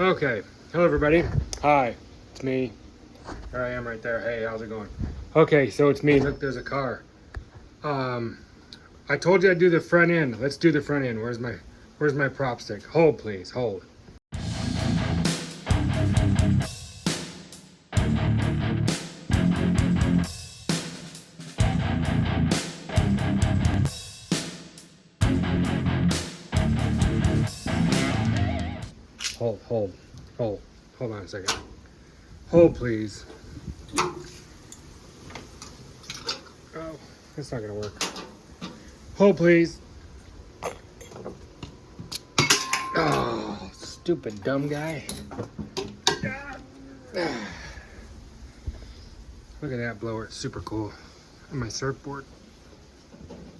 Okay, hello everybody. Hi, it's me. There I am right there. Hey, how's it going? Okay, so it's me. Look, there's a car. I told you I'd do the front end. Let's do the front end. Where's my prop stick? Hold, please. Hold. Hold on a second. Hold, please. Oh, that's not gonna work. Hold, please. Oh, stupid dumb guy. Look at that blower, it's super cool. On my surfboard.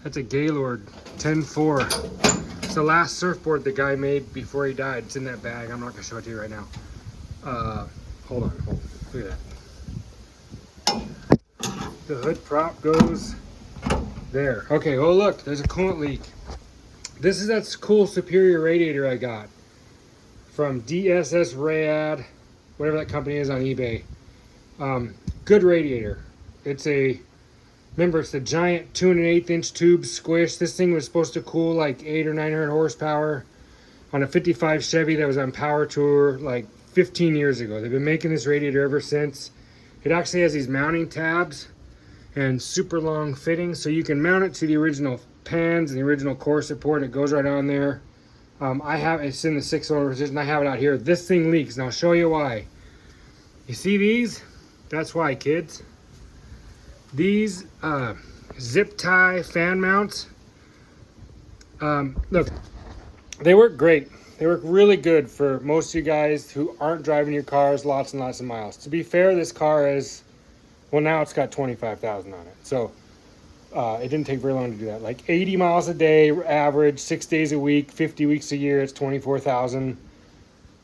That's a Gaylord 10-4. It's the last surfboard the guy made before he died. It's in that bag. I'm not gonna show it to you right now. Hold on. Look at that. The hood prop goes there. Okay, oh look, there's a coolant leak. This is that cool Superior radiator I got from DSS Rad, whatever that company is on eBay. Good radiator. Remember, it's the giant 2 1/8 inch tube squish. This thing was supposed to cool like 800 or 900 horsepower on a 55 Chevy that was on Power Tour like 15 years ago. They've been making this radiator ever since. It actually has these mounting tabs and super long fittings, so you can mount it to the original pans and the original core support. It goes right on there. It's in the 6-cylinder position. I have it out here. This thing leaks, and I'll show you why. You see these? That's why, kids. These zip tie fan mounts, look, they work great. They work really good for most of you guys who aren't driving your cars lots and lots of miles. To be fair, this car is, well, now it's got 25,000 on it. So it didn't take very long to do that. Like 80 miles a day average, 6 days a week, 50 weeks a year, it's 24,000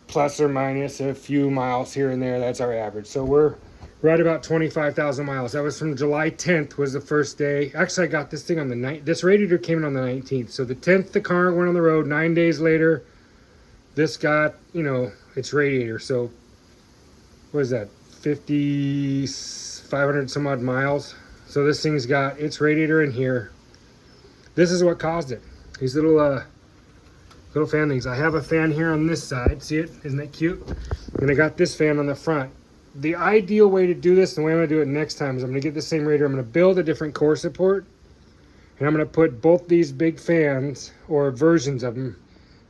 plus or minus a few miles here and there. That's our average. So we're right about 25,000 miles. That was from July 10th was the first day. Actually, I got this thing on the 9th. This radiator came in on the 19th. So the 10th, the car went on the road. 9 days later, this got, its radiator. So what is that? 500 some odd miles. So this thing's got its radiator in here. This is what caused it. These little fan things. I have a fan here on this side. See it? Isn't that cute? And I got this fan on the front. The ideal way to do this, the way I'm going to do it next time, is I'm going to get the same radiator. I'm going to build a different core support, and I'm going to put both these big fans, or versions of them.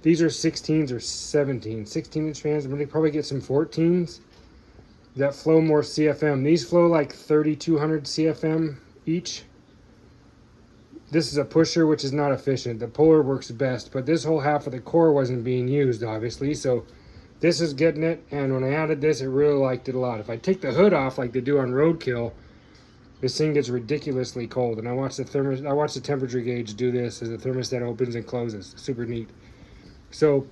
These are 16s or 16-inch fans. I'm going to probably get some 14s that flow more CFM. These flow like 3,200 CFM each. This is a pusher, which is not efficient. The puller works best, but this whole half of the core wasn't being used, obviously, so this is getting it, and when I added this, it really liked it a lot. If I take the hood off like they do on Roadkill, this thing gets ridiculously cold. And I watch the temperature gauge do this as the thermostat opens and closes. Super neat. So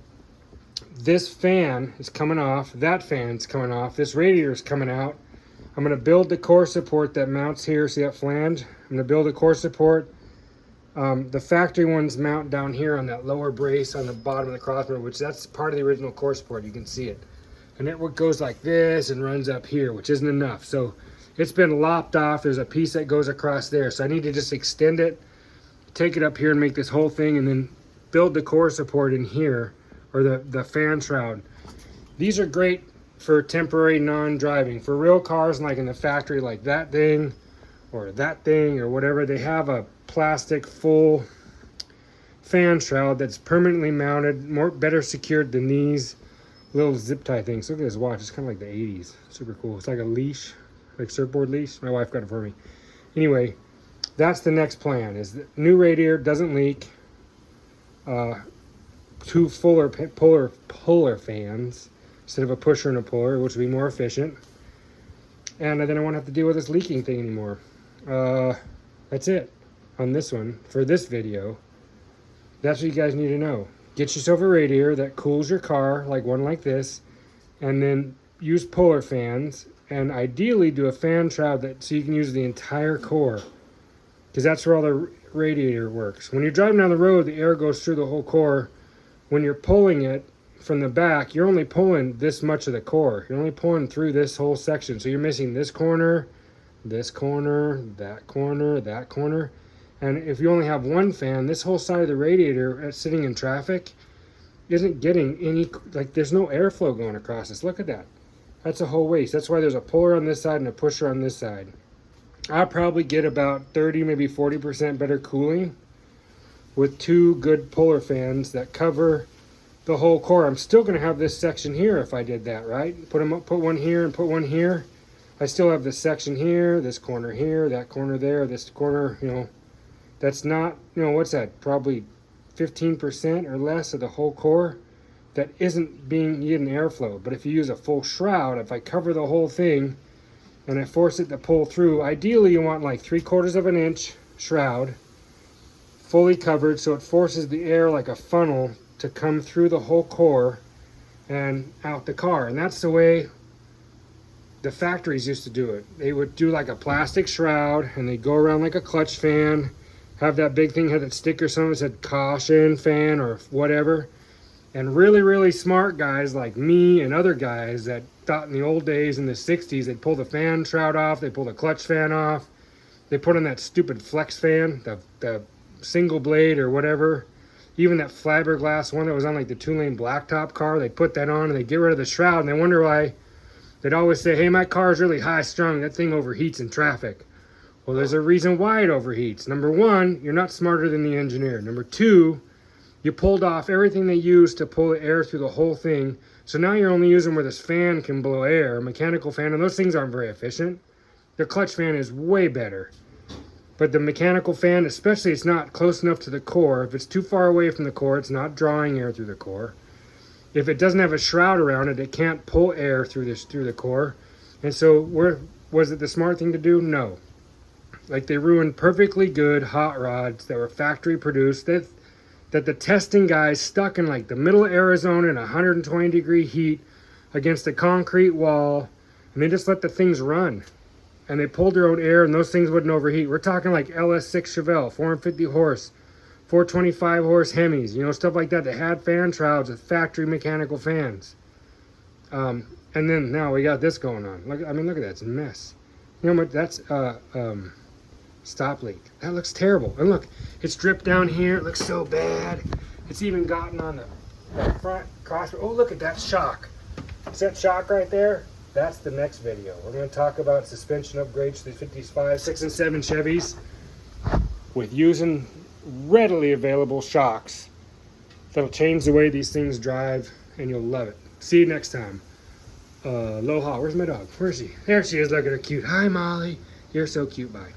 this fan is coming off. That fan's coming off. This radiator is coming out. I'm going to build the core support that mounts here. See that flange? I'm going to build a core support. The factory ones mount down here on that lower brace on the bottom of the crossbar, which that's part of the original core support. You can see it. And it goes like this and runs up here, which isn't enough. So it's been lopped off. There's a piece that goes across there. So I need to just extend it, take it up here and make this whole thing, and then build the core support in here, or the fan shroud. These are great for temporary non-driving. For real cars, like in the factory, like that thing, or whatever, they have a plastic full fan shroud that's permanently mounted, better secured than these little zip tie things. Look at this watch. It's kind of like the 80s. Super cool. It's like a leash, like surfboard leash. My wife got it for me. Anyway, that's the next plan. Is the new radiator doesn't leak. 2 polar fans instead of a pusher and a puller, which would be more efficient. And then I won't have to deal with this leaking thing anymore. That's it on this one for this video. That's what you guys need to know. Get yourself a radiator that cools your car, like one like this, and then use puller fans, and ideally do a fan shroud so you can use the entire core, because that's where all the radiator works. When you're driving down the road, the air goes through the whole core. When you're pulling it, from the back, you're only pulling this much of the core. You're only pulling through this whole section. So you're missing this corner, that corner, that corner. And if you only have one fan, this whole side of the radiator sitting in traffic isn't getting any, like there's no airflow going across this. Look at that. That's a whole waste. That's why there's a puller on this side and a pusher on this side. I'll probably get about 30, maybe 40% better cooling with 2 good puller fans that cover the whole core. I'm still going to have this section here if I did that, right? Put one here and put one here. I still have this section here, this corner here, that corner there, this corner, you know, that's not, you know, what's that? Probably 15% or less of the whole core that isn't being getting airflow. But if you use a full shroud, if I cover the whole thing and I force it to pull through, ideally you want like 3/4 of an inch shroud, fully covered, so it forces the air like a funnel to come through the whole core and out the car. And that's the way the factories used to do it. They would do like a plastic shroud and they'd go around like a clutch fan, have that big thing, had that sticker, something that said caution fan or whatever. And really, really smart guys like me and other guys that thought in the old days in the 60s, they'd pull the fan shroud off, they pull the clutch fan off, they put on that stupid flex fan, the single blade or whatever. Even that fiberglass one that was on like the 2-lane blacktop car, they put that on and they get rid of the shroud, and they wonder why. They'd always say, hey, my car's really high strung, that thing overheats in traffic. Well, there's a reason why it overheats. Number one, you're not smarter than the engineer. Number two, you pulled off everything they used to pull the air through the whole thing. So now you're only using where this fan can blow air, a mechanical fan, and those things aren't very efficient. The clutch fan is way better. But the mechanical fan, especially, it's not close enough to the core. If it's too far away from the core, it's not drawing air through the core. If it doesn't have a shroud around it, it can't pull air through the core. And so was it the smart thing to do? No. Like, they ruined perfectly good hot rods that were factory produced, that the testing guys stuck in like the middle of Arizona in 120-degree heat against a concrete wall, and they just let the things run. And they pulled their own air, and those things wouldn't overheat. We're talking like LS6 Chevelle, 450 horse, 425 horse Hemis, you know, stuff like that that had fan shrouds with factory mechanical fans. And then now we got this going on. Look, I mean, look at that, it's a mess. You know what? That's stop leak. That looks terrible. And look, it's dripped down here. It looks so bad. It's even gotten on the front cross. Oh, look at that shock. See that shock right there? That's the next video. We're going to talk about suspension upgrades to the 55, 6, and 7 Chevys with using readily available shocks that'll change the way these things drive, and you'll love it. See you next time. Aloha. Where's my dog? Where is she? There she is, looking at her cute. Hi, Molly. You're so cute. Bye.